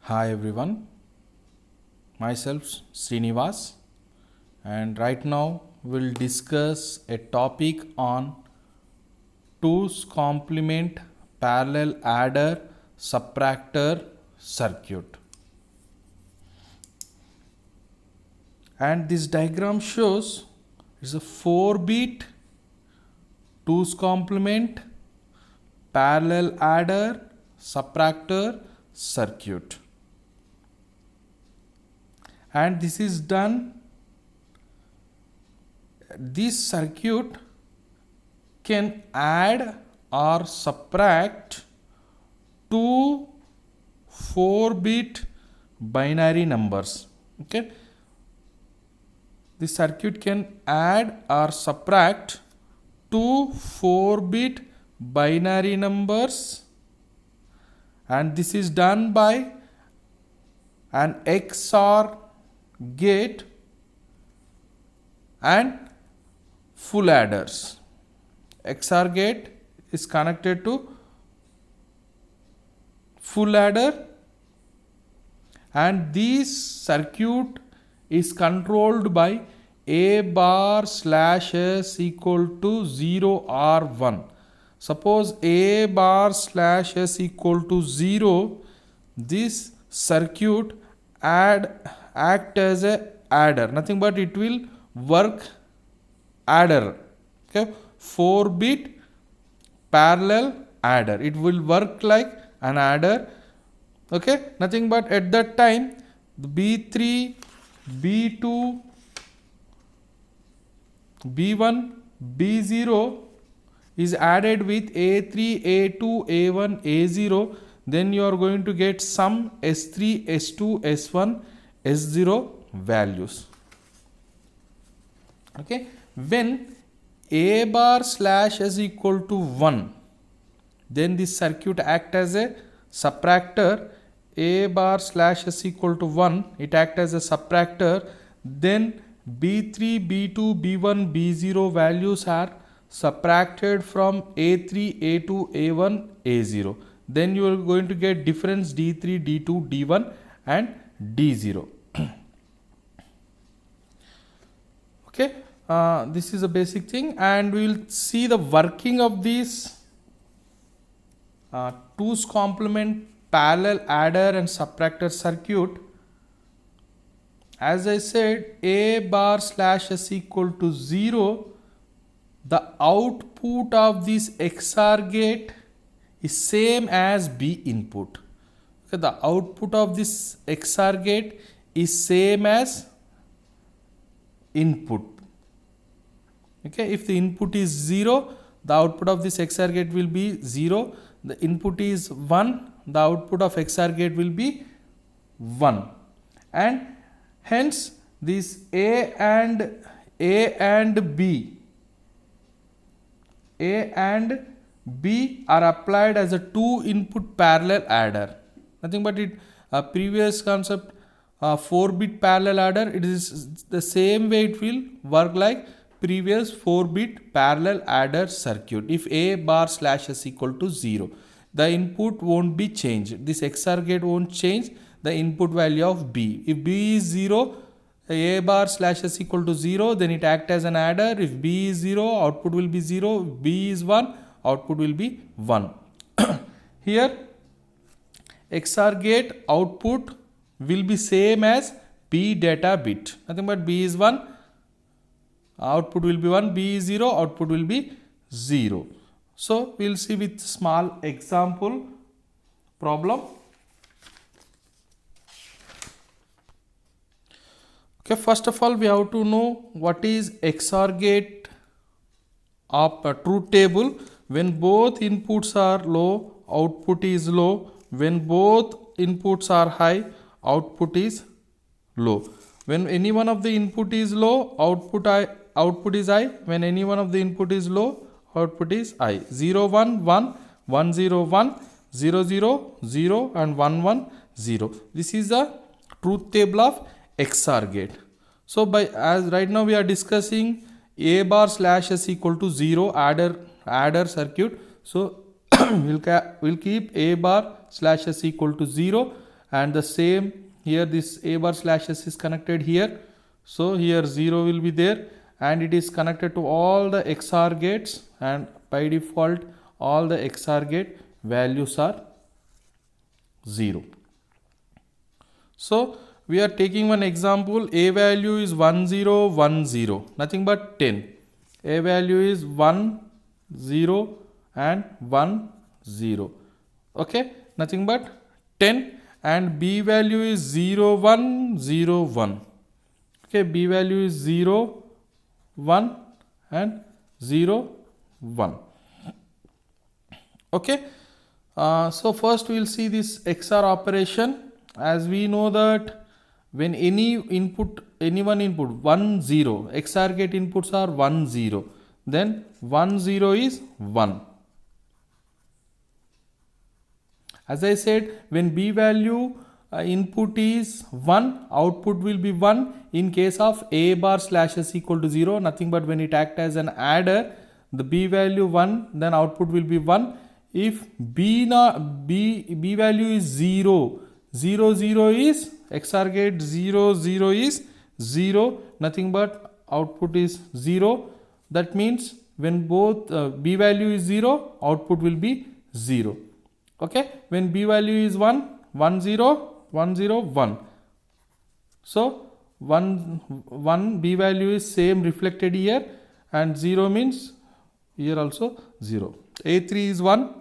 Hi everyone, myself Srinivas, and right now we'll discuss a topic on 2's complement parallel adder subtractor circuit. And this diagram shows it's a 4-bit 2's complement parallel adder subtractor circuit. And this is done, this circuit can add or subtract two 4-bit binary numbers. Okay, this circuit can add or subtract two 4-bit binary numbers, and this is done by an XOR gate and full adders. XOR gate is connected to full adder, and this circuit is controlled by A bar slash S equal to 0 or 1. Suppose A bar slash S equal to 0, this circuit act as a adder, nothing but it will work adder. Okay, 4-bit parallel adder, it will work like an adder. Okay, nothing but at that time B3, B2, B1, B0 is added with A3, A2, A1, A0, then you are going to get some S3, S2, S1, S0 values. Okay, when A bar slash is equal to 1, then this circuit act as a subtractor. A bar slash is equal to 1, it act as a subtractor. Then B3, B2, B1, B0 values are subtracted from A3, A2, A1, A0. Then you are going to get difference D3, D2, D1 and D0. Okay, this is a basic thing, and we will see the working of these 2's complement parallel adder and subtractor circuit. As I said, A bar slash S equal to 0, the output of this XOR gate is same as B input. Okay, the output of this XOR gate is same as input. Okay, if the input is 0, the output of this XOR gate will be 0. The input is 1, the output of XOR gate will be 1. And hence this A and B are applied as a 2-input parallel adder. Nothing but it previous concept 4-bit parallel adder, it is the same way it will work like previous 4-bit parallel adder circuit. If A bar slash is equal to 0, the input won't be changed. This XOR gate won't change the input value of B. If B is 0, A bar slash is equal to 0, then it act as an adder. If B is 0, output will be 0. If B is 1, output will be 1. Here XOR gate output will be same as B data bit. Nothing but B is 1, output will be 1, B is 0, output will be 0. So we will see with small example problem. Okay, first of all we have to know what is XOR gate of a truth table. When both inputs are low, output is low. When both inputs are high, output is low. When any one of the input is low, output is high. When any one of the input is low, output is high. 0 1 1, 1 0 1, 0 0 0 and 1 1 0. This is the truth table of XOR gate. So by as right now we are discussing A bar slash S equal to 0 adder circuit. So we'll keep A bar slash S equal to 0, and the same here, this a bar slash s is connected here, so here 0 will be there, and it is connected to all the XOR gates, and by default all the XOR gate values are 0. So we are taking one example. A value is 1 0 1 0, nothing but 10. A value is 1 0 and 1 0, okay, nothing but 10, and B value is 0 1 0 1, okay, B value is 0 1 and 0 1, okay. So first we will see this XOR operation. As we know that when any one input 1 0, XOR gate inputs are 1 0, then 1 0 is 1. As I said, when B value input is 1, output will be 1. In case of A bar slash s equal to 0, nothing but when it acts as an adder, the B value 1, then output will be 1. If B value is 0, 0 0 is XOR gate 0 0 is 0, nothing but output is 0. That means when both B value is 0, output will be 0. Okay, when B value is 1, 1 0 1 0 1. So 1 B value is same reflected here, and 0 means here also 0. A3 is 1,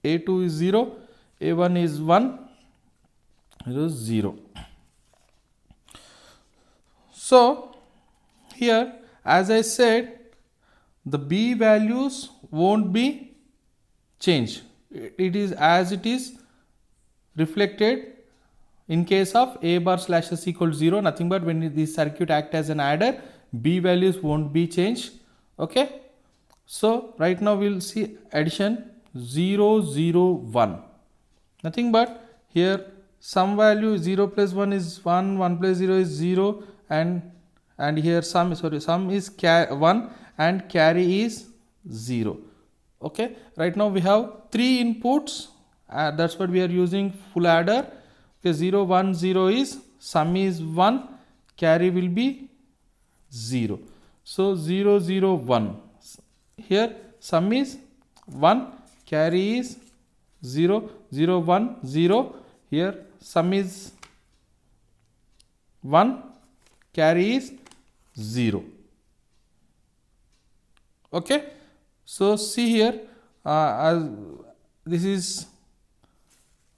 A2 is 0, A1 is 1, it is 0. So here, as I said, the B values won't be changed. It is as it is reflected in case of A bar slash s equal to 0, nothing but when this circuit act as an adder, B values won't be changed. Okay. So right now we will see addition 0 0 1, nothing but here some value 0 plus 1 is 1, 1 plus 0 is 0, and here sum is 1 and carry is 0. Okay, right now we have 3 inputs, that's what we are using full adder. Okay, 0 1 0 is sum is 1, carry will be 0. So 0 0 1, here sum is 1, carry is 0 0 1 0, here sum is 1, carry is 0. Okay, so see here, as this is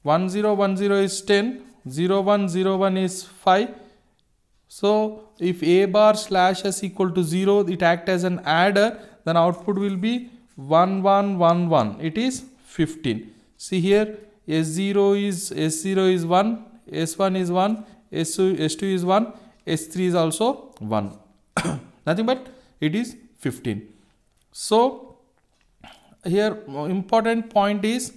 1 0 1 0 is 10, 0 1 0 1 is 5. So if A bar slash s equal to 0, it act as an adder, then output will be 1 1 1 1, it is 15. See here, S0 is 1, S1 is 1, S2 is 1, S3 is also 1. Nothing but it is 15. So here important point is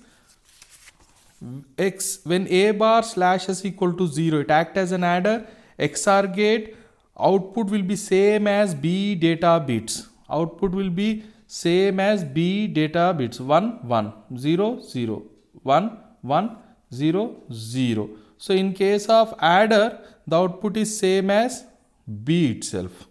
when A bar slash s equal to 0, it act as an adder, XOR gate output will be same as B data bits. Output will be same as B data bits, 1 1 0 0 1 1 0 0. So in case of adder, the output is same as B itself.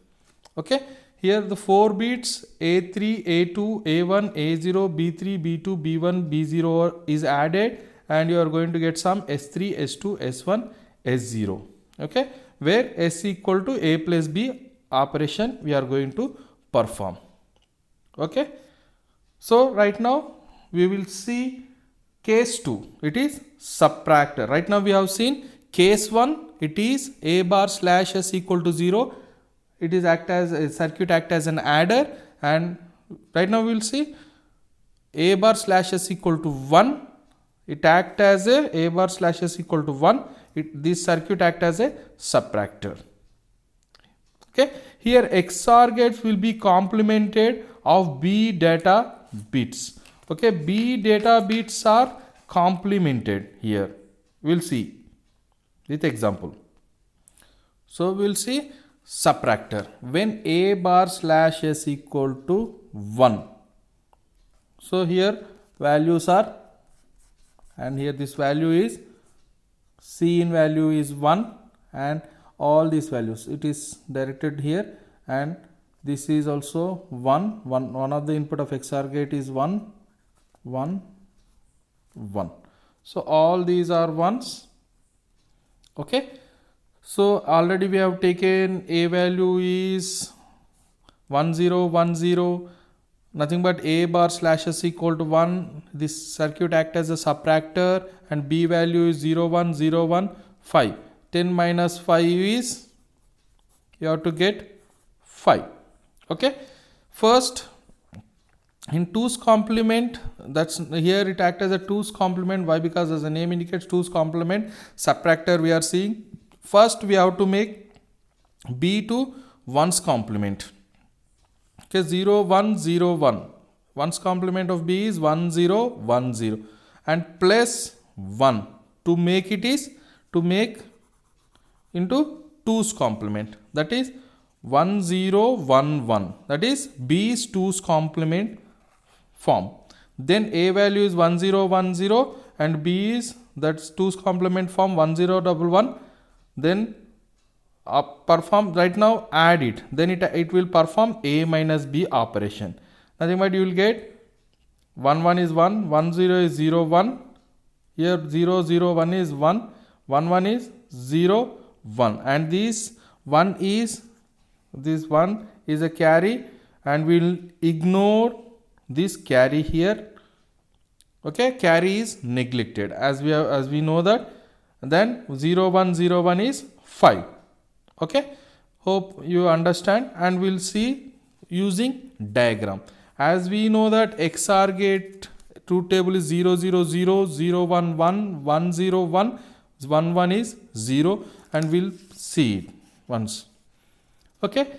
Okay, here the 4 bits A3 A2 A1 A0 B3 B2 B1 B0 is added, and you are going to get some S3 S2 S1 S0. Okay, where S equal to A plus B operation we are going to perform. Okay, so right now we will see case 2, it is subtractor. Right now we have seen case 1, it is A bar slash s equal to 0, it is act as a circuit act as an adder, and right now we will see A bar slash s equal to 1, it act as A bar slash s equal to 1, this circuit act as a subtractor. Okay, here XOR gates will be complemented of B data bits. Okay, B data bits are complemented here. We'll see with example. So we'll see subtractor when A bar slash s equal to 1. So here values are, and here this value is C in value is 1 and all these values it is directed here, and this is also 1 of the input of XOR gate is 1 1 1. So all these are ones. Okay, so already we have taken A value is 1 0 1 0, nothing but A bar slash S equal to 1. This circuit act as a subtractor, and B value is 0 1 0 1 5. 10 minus 5 is, you have to get 5. Okay, first in 2's complement, that's here it acts as a 2's complement. Why? Because as the name indicates, 2's complement subtractor we are seeing. First we have to make B to 1's complement. Okay, 0 1 0 1. 1's complement of B is 1 0 1 0, and plus 1 to make it is to make into 2's complement, that is 1 0 1 1, that is B's 2's complement form. Then A value is 1 0 1 0 and B is that's 2's complement form 1 0 1 1. Then perform, right now add it, then it will perform A minus B operation. Nothing but you will get 1 1 is 1, 1 0 is 0 1, here 0 0 1 is 1, 1 1 is 0 1, and this 1 is a carry, and we will ignore this carry here. Okay, carry is neglected as we know that. Then 0 1 0 1 is 5. Okay, hope you understand, and we'll see using diagram. As we know that XOR gate truth table is 0 0 0 0 1 1 1 0 1 1 1 is 0, and we'll see it once. Okay,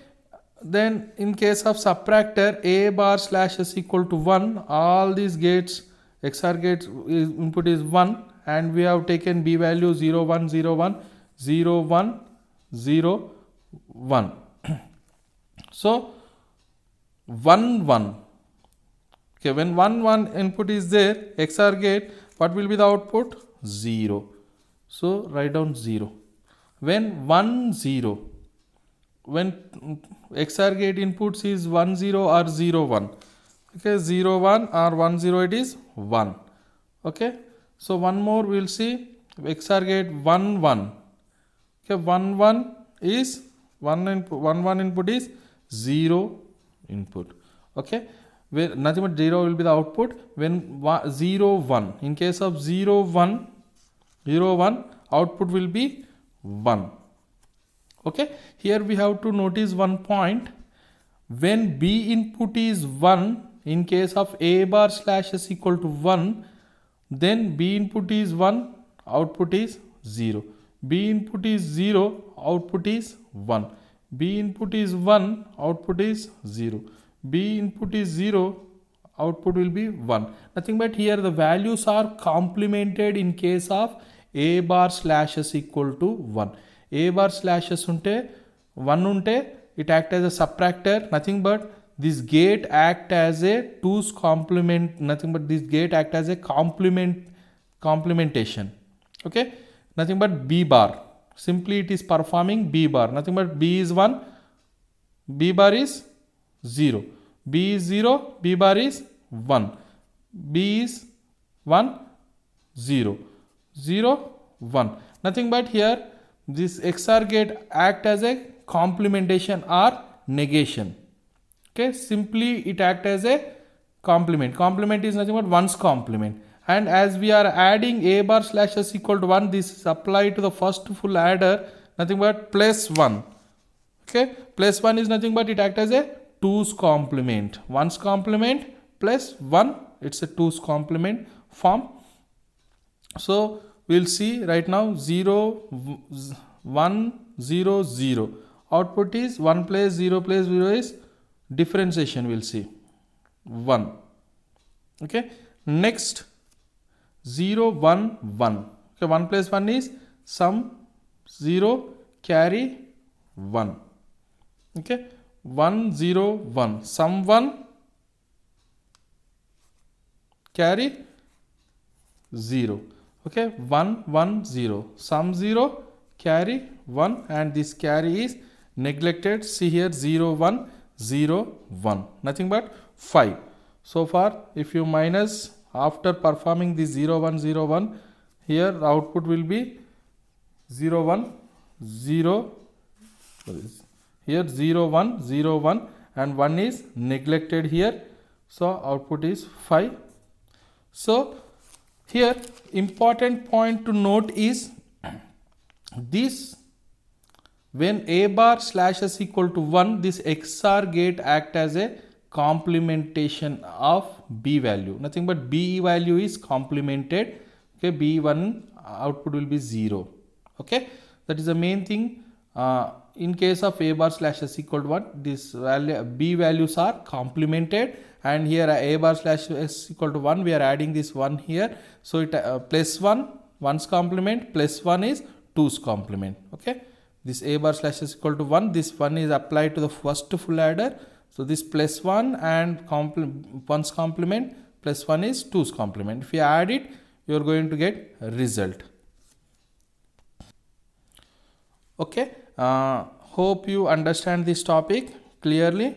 then in case of subtractor, A bar slash S equal to 1, all these gates XOR gates input is 1, and we have taken B value 0 1 0 1 0 1 0 1. So 1 1. Okay, when 1 1 input is there, XOR gate, what will be the output? 0. So write down 0. When 1 0, when XOR gate inputs is 1 0 or 0 1. Okay, 0 1 or 1 0, it is 1. Okay, so one more we will see XOR gate 1 1. Okay, 1 1 is 1 input is 0 input. Okay, where nothing but 0 will be the output. When 0 1, in case of 0 1 output will be 1. Okay, here we have to notice one point. When B input is 1, in case of A bar slash S equal to 1, then B input is 1, output is 0. B input is 0, output is 1. B input is 1, output is 0. B input is 0, output will be 1. Nothing but here the values are complemented in case of A bar slash S equal to 1. A bar slash S unte 1 unte, it act as a subtractor. Nothing but this gate act as a 2's complement. Nothing but this gate act as a complementation. Okay, nothing but B bar. Simply it is performing B bar. Nothing but B is 1, B bar is 0. B is 0, B bar is 1. B is 1, 0. 0, 1. Nothing but here this XOR gate act as a complementation or negation. Okay, simply it act as a complement. Complement is nothing but 1's complement. And as we are adding A bar slash S equal to 1, this is applied to the first full adder, nothing but plus 1. Okay, plus 1 is nothing but it act as a 2's complement. 1's complement plus 1, it's a 2's complement form. So we'll see right now 0 1 0 0. Output is 1 plus 0 plus 0 is differentiation, we'll see 1. Okay, next 0 1 1. Okay, 1 plus 1 is sum 0 carry 1. Okay, 1 0 1, sum 1 carry 0. Okay, 1 1 0, sum 0, carry 1, and this carry is neglected. See here, 0 1 0 1, nothing but 5. So far, if you minus after performing this 0 1 0 1, here the output will be 0 1 0, here 0 1 0 1, and 1 is neglected here, so output is 5. So here important point to note is this, when a bar slash s equal to 1, this XOR gate act as a complementation of B value, nothing but B value is complemented. Okay, B1 output will be 0. Okay, that is the main thing. In case of a bar slash s equal to 1, this value B values are complemented, and here a bar slash s equal to 1, we are adding this 1 here, so it plus 1 1's complement plus 1 is 2's complement. Okay, this a bar slash s equal to 1, this 1 is applied to the first full adder, so this plus 1 and 1's complement plus 1 is 2's complement. If you add it, you are going to get a result. Okay, hope you understand this topic clearly.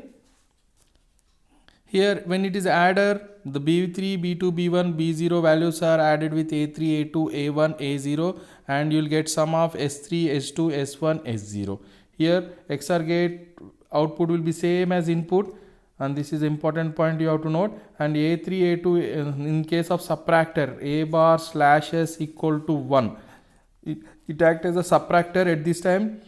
Here when it is adder, the B3, B2, B1, B0 values are added with A3, A2, A1, A0, and you will get sum of S3, S2, S1, S0. Here XOR gate output will be same as input, and this is important point you have to note. And A3, A2, in case of subtractor, a bar slash s equal to 1, it acts as a subtractor. At this time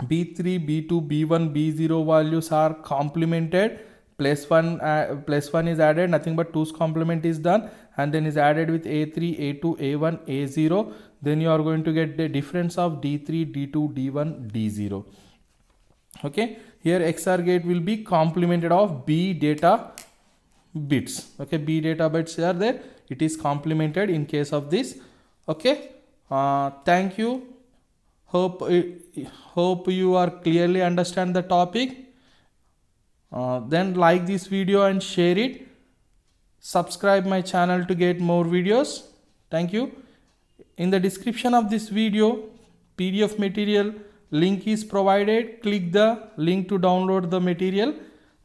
B3, B2, B1, B0 values are complemented, plus 1 is added, nothing but 2's complement is done, and then is added with A3, A2, A1, A0. Then you are going to get the difference of D3, D2, D1, D0. Okay, here XOR gate will be complemented of B data bits. Okay, B data bits are there, it is complemented in case of this. Okay, thank you. Hope you are clearly understand the topic. Then like this video and share it. Subscribe my channel to get more videos. Thank you. In the description of this video, PDF material link is provided. Click the link to download the material.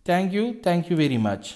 Thank you very much.